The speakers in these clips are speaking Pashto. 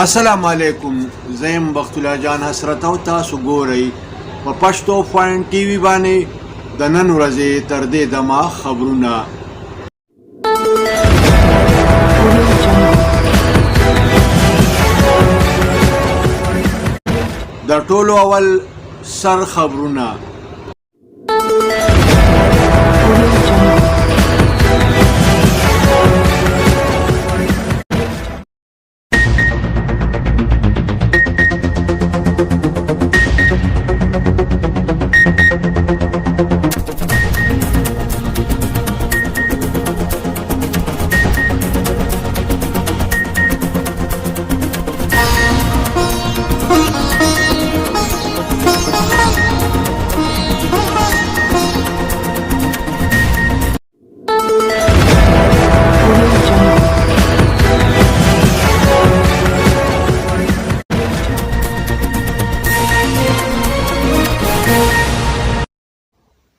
السلام علیکم، زیم بخت الله جان حسرت او تاسو ګورئ په پښتو پوینټ ټي وي باندې د نن ورځې تر دې دمه خبرونه. د ټولو اول سر خبرونه.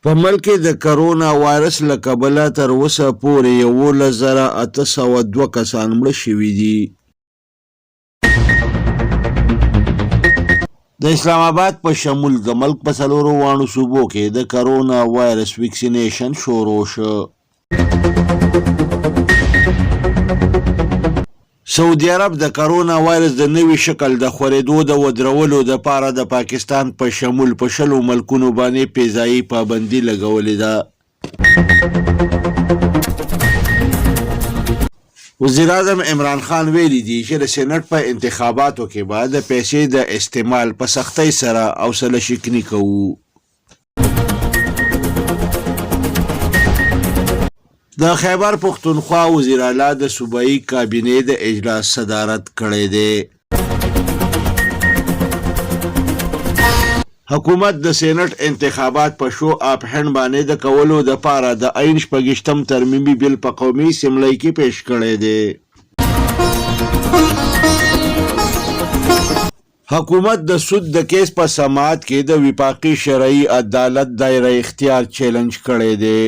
په ملک د کرونا وایرس له کبله تر اوسه پورې 11,802 کسان مړه شوي دي. د اسلام آباد په شمول د ملک په څلورو واړو صوبو کې د کرونا وایرس ویکسینیشن شروع شو. سعودي عرب د کرونا وایرس د نوي شکل د خورېدو د ودرولو دپاره د پاکستان په شمول په 10 ملکونو باندې فضایي پابندي لګولې ده. وزیر اعظم عمران خان ویلي دي چې د سېنټ په انتخاباتو کې به د پیسې د استعمال په سختۍ سره حوصله شکني کوو. د خیبر پختونخوا وزیر اعلی د صوبایي کابینې د اجلاس صدارت کړی دی. حکومت د سېنټ انتخابات په شو اپ هند باندې د کولو دپاره د عین 26م ترمیمي بل په قومي اسمبلۍ کې پیش کړی دی. حکومت د سود د کیس په سماعت کې د وفاقي شرعي عدالت دایره اختیار چیلنج کړی دی.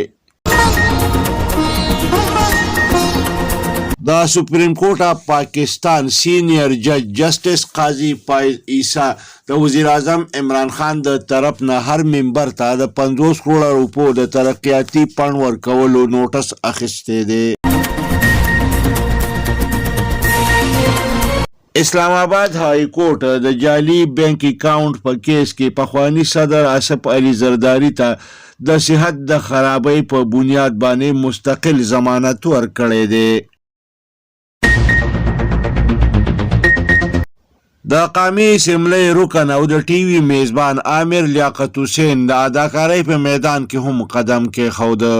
د سپریم کورټ اف پاکستان سینئر جج جسټس قاضي فایز عیسی د وزیر اعظم عمران خان د طرف نه هر ممبر ته د 50 کروڑ روپو د ترقیاتي پند ورکولو نوټس اخیستی دی. اسلام آباد هائی کورټ د جعلي بینک اکاؤنٹ په کیس کې پخوانی صدر آصف علي زرداری ته د صحت د خرابۍ په بنیاد باندې مستقل ضمانت ورکړی دی. د قومي اسمبلۍ رکن او د ټي وي میزبان عامر لیاقت حسین د اداکارۍ په میدان کې هم قدم کېښوده.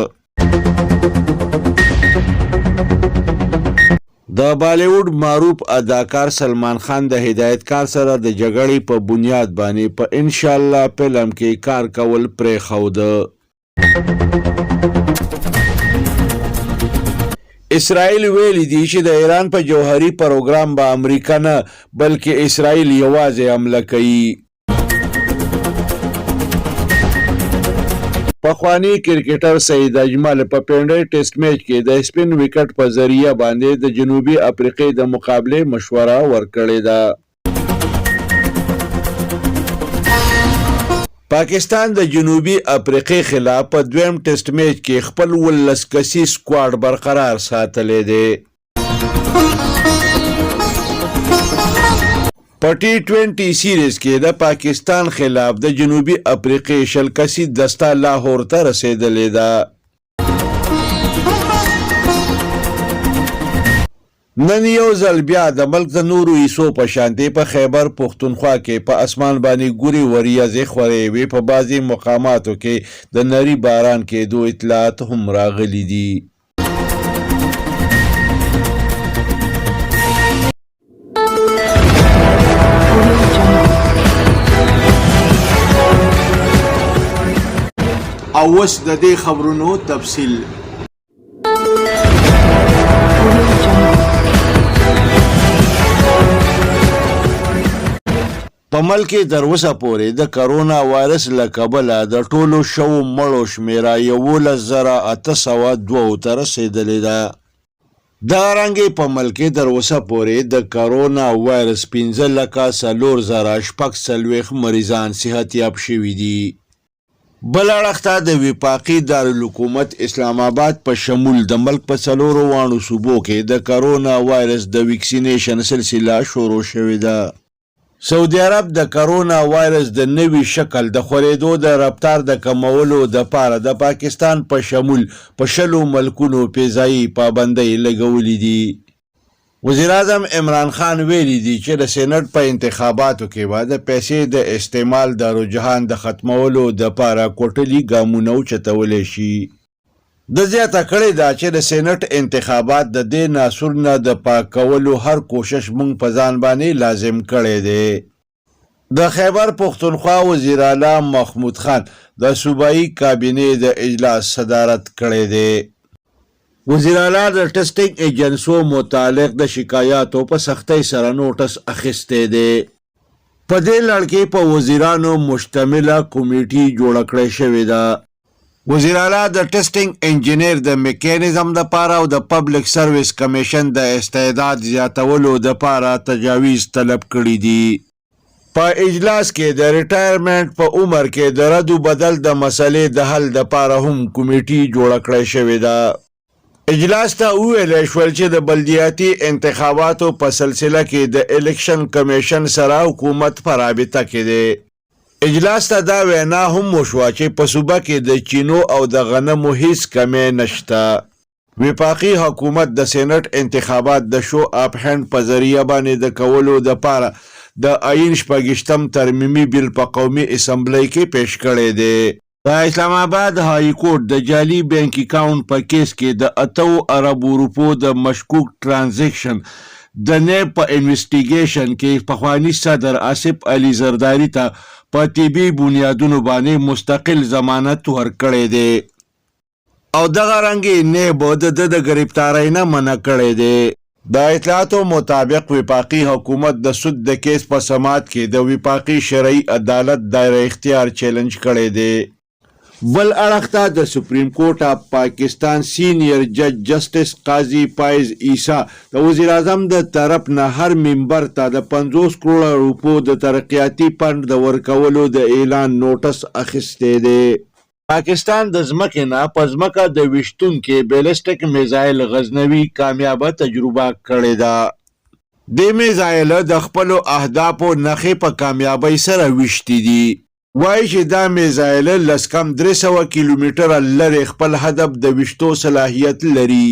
د بالیوډ معروف اداکار سلمان خان د هدایتکار سره د جګړې په بنیاد باندې په انشاءالله فلم کې کار کول پرېښوده. اسرائیل ویلی دی چې د ایران په جوهري پروګرام به امریکا نه بلکې اسرائیل یوازې حمله کوي. پخوانی کرکټر سعید اجمل په پینډي ټیسټ میچ کې د سپین وکټ په ذریعہ باندې د جنوبي افریقې د مقابلې مشوره ورکړې ده. پاکستان د جنوبي افریقې خلاف په دویم ټیسټ میچ کې خپل 19 کسي سکواډ برقرار ساتلی دی. په ټي 20 سیریز کې د پاکستان خلاف د جنوبي افریقې 20 کسي دسته لاهور ته رسېدلې ده. نن یو ځل بیا د ملک د نورو حصو په شانتې په خیبر پختونخوا کې په اسمان باندې ګوري وریځې خورې وې. په بعضې مقاماتو کې د نري باران کېدو اطلاعات هم راغلي دي. او اوس د دې خبرونو تفصیل. په ملک کې تر اوسه پورې د کرونا وایرس له کبله د ټولو شوو مړو شمېره 11,802 ته رسېدلې ده. دغه رنګې په ملک کې تر اوسه پورې د کرونا وایرس 15,440 مریضان صحتیاب شوي دي. بل اړخ ته د وفاقي دارالحکومت اسلام آباد په شمول د ملک په 4 واړو صوبو کې د کرونا وایرس د ویکسینیشن سلسله شروع شوې ده. سعودي عرب د کرونا وایرس د نوي شکل د خورېدو د رفتار د کمولو دپاره د پاکستان په شمول په 10 ملکونو فضایي پابندۍ لګولې دي. وزیر اعظم عمران خان ویلي دي چې د سېنټ په انتخاباتو کې به د پیسې د استعمال د رجحان د ختمولو دپاره کوټلي ګامونه اوچتولی شي. د زیاته کړې ده چې د سېنټ انتخابات د دې ناسور نه د پاکولو هر کوشش موږ په ځان باندې لازم کړی دی. د خیبر پښتونخوا وزیر اعلی محمود خان د صوبایي کابینې د اجلاس صدارت کړی دی. وزیر اعلی د ټسټینګ ایجنسو متعلق د شکایاتو په سختۍ سره نوټس اخیستی دی. په دې لړ کې په وزیرانو مشتمله کمیټې جوړه کړې شوې ده. وزیر اعلی د ټسټینګ انجینیر د میکانیزم دپاره او د پبلک سرویس کمیشن د استعداد زیاتولو دپاره تجاویز طلب کړي دي. په اجلاس کې د ریټایرمنټ په عمر کې د رد و بدل د مسلې د حل دپاره هم کمیټې جوړه کړې شوې ده. اجلاس ته وویلی شول چې د بلدیاتي انتخاباتو په سلسله کې د الیکشن کمیشن سره حکومت په رابطه کې دی. اجلاس ته دا وینا هم وشوه چې په صوبه کې د چینو او د غنمو هیڅ کمی نشته. وفاقي حکومت د سېنټ انتخابات د شو اپ هند په ذریعه باندې د کولو دپاره د آئین 26م ترمیمي بیل په قومي اسمبلی کې پیش کړی دی. د اسلام آباد های کورټ د جعلي بینک اکاونټ په کیس کې د 8 اربو روپو د مشکوک ټرانزیکشن د نیب په انویسټیګیشن کې پخواني صدر آصف علي زرداري ته په طبي بنیادونو باندې مستقل ضمانت ورکړی دی او دغه رنګې نیب د ګرفتارۍ نه منع کړی دی. د اطلاعاتو مطابق وفاقي حکومت د سود د کیس په سماعت کې د وفاقي شرعي عدالت دایره اختیار چیلنج کړی دی. بل اړخ ته د سپریم کورټ اف پاکستان سینئر جج جسټس قاضي فایض عیسی د وزیر اعظم د طرف نه هر ممبر ته د 50 کروڑه روپو د ترقیاتي فنډ د ورکولو د اعلان نوټس اخیستی دی. پاکستان د ځمکې نه په ځمکه د ویشتونکي بیلسټک میزایل غزنوي کامیابه تجربه کړې ده. دې میزایل د خپلو اهدافو نښې په کامیابۍ سره ویشتي دي. وایي چې دا میزایل لس کم 300 کیلومتره لرې خپل هدف د ویشتو صلاحیت لري.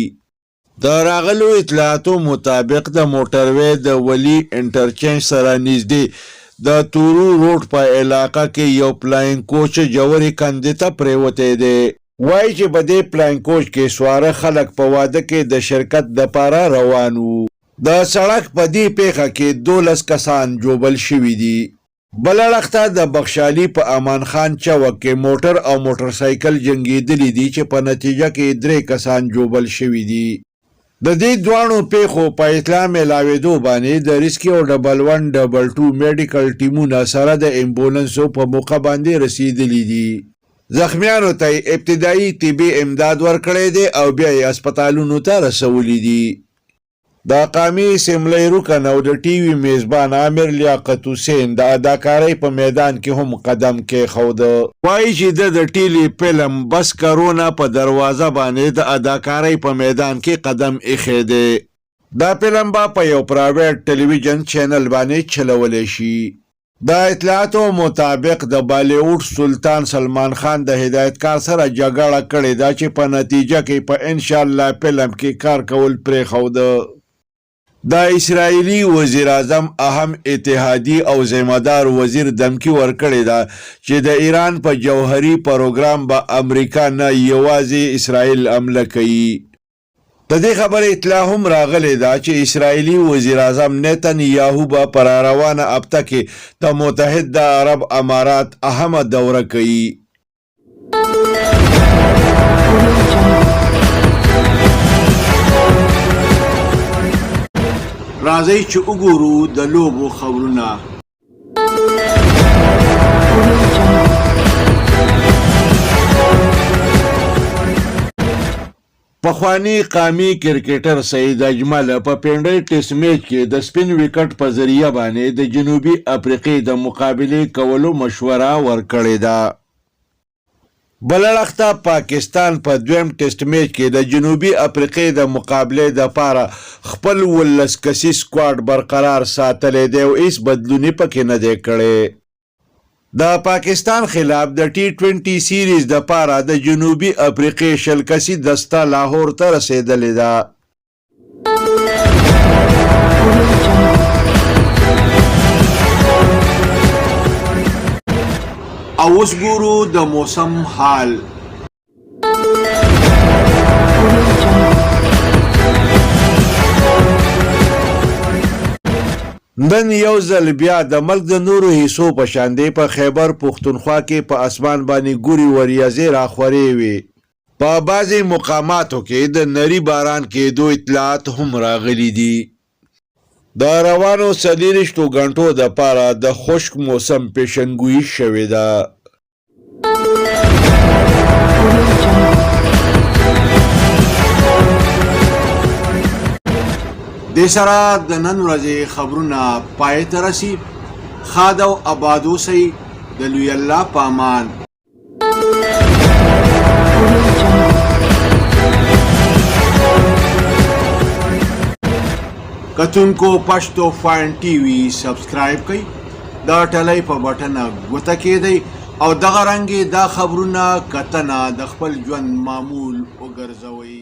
د راغلو اطلاعاتو مطابق د موټروی د ولی انټرچینج سره نږدې د تورو روډ په علاقه کې یو پلاین کوچ جوړې کندې ته پریوتی دی. وایي چې په دې پلاین کوچ کې سواره خلک په واده کې د شرکت دپاره روان وو. د سړک په دې پیښه کې 12 کسان جوبل شوي دي. بل اړخ ته د بخشالي په امان خان چوک کې موټر او موټر سایکل جنګېدلي دي چې په نتیجه کې 3 کسان جوبل شوي دي. د دې دواړو پیښو په اطلاع میلاوېدو باندې د ریسکیو 112 میډیکل ټیمونه سره د امبولانسو په موقع باندې رسیدلي دي. زخمیانو ته ابتدایي طبي امداد ورکړی دی او بیا یې هسپتالونو ته رسولي دي. د قامي اسمبلی رکن او د ټي وي میزبان عامر لیاقت حسین د اداکارۍ په میدان کې هم قدم کېښوده. وایي چې د ټیلی فلم بس کرونا په دروازه باندې د اداکارۍ په میدان کې قدم ایښی دی. دا فلم به په یو پرایویټ ټلویزیون چینل باندې چلولی شي. د اطلاعاتو مطابق د بالیوډ سلطان سلمان خان د هدایتکار سره جګړه کړې ده چې په نتیجه کې په انشاءالله فلم کې کار کول پرېښوده. د اسرائیلي وزیر اعظم اهم اتحادي او ذمہدار وزیر دمکی ورکړې ده چې د ایران په جوهري پروګرام به امریکا نه یوازې اسرائیل حمله کوي. د دې خبرې اطلاع هم راغلې ده چې اسرائیلي وزیر اعظم نیتنیاهو به پر روانه هفته کې د متحده عرب امارات اهمه دوره کوي. راځئ چې وګورو د لوبو خبرونه. پخوانی قامي کرکټر سعید اجمل په پینډۍ ټیسټ میچ کې د سپین وکټ په ذریعه باندې د جنوبي افریقې د مقابلې کولو مشوره ورکړې ده. بل اړخته پاکستان په دویم ټیسټ میچ کې د جنوبي افریقې د مقابلې دپاره خپل 19 کسي سکواډ برقرار ساتلی دی او هیڅ بدلوني پکې نه دی کړی. د پاکستان خلاف د T20 سیریز دپاره د جنوبي افریقې 20 کسي دسته لاهور ته رسېدلې ده. او اوس ګورو د موسم حال. نن یو ځل بیا د ملک د نورو حصو په شاندې په خیبر پښتونخوا کې په اسمان باندې ګوري وریځې راخورې وي. په بعضې مقاماتو کې د نري باران کېدو اطلاعات هم راغلي دي. د روانو 24 غنټو دپاره د خشک موسم پیشنګویي شوې ده. دې سره د نن ورځې خبرونه پای ته رسي. ښاد او اباد اوسئ. د لوی الله په امان. کتونکو پښتو فاین ټي وي سبسکرایب کړئ، دا ټلۍ په بټن ګوته کېدئ او دغه رنګې دا خبرونه کتنه د خپل ژوند معمول وګرځوئ.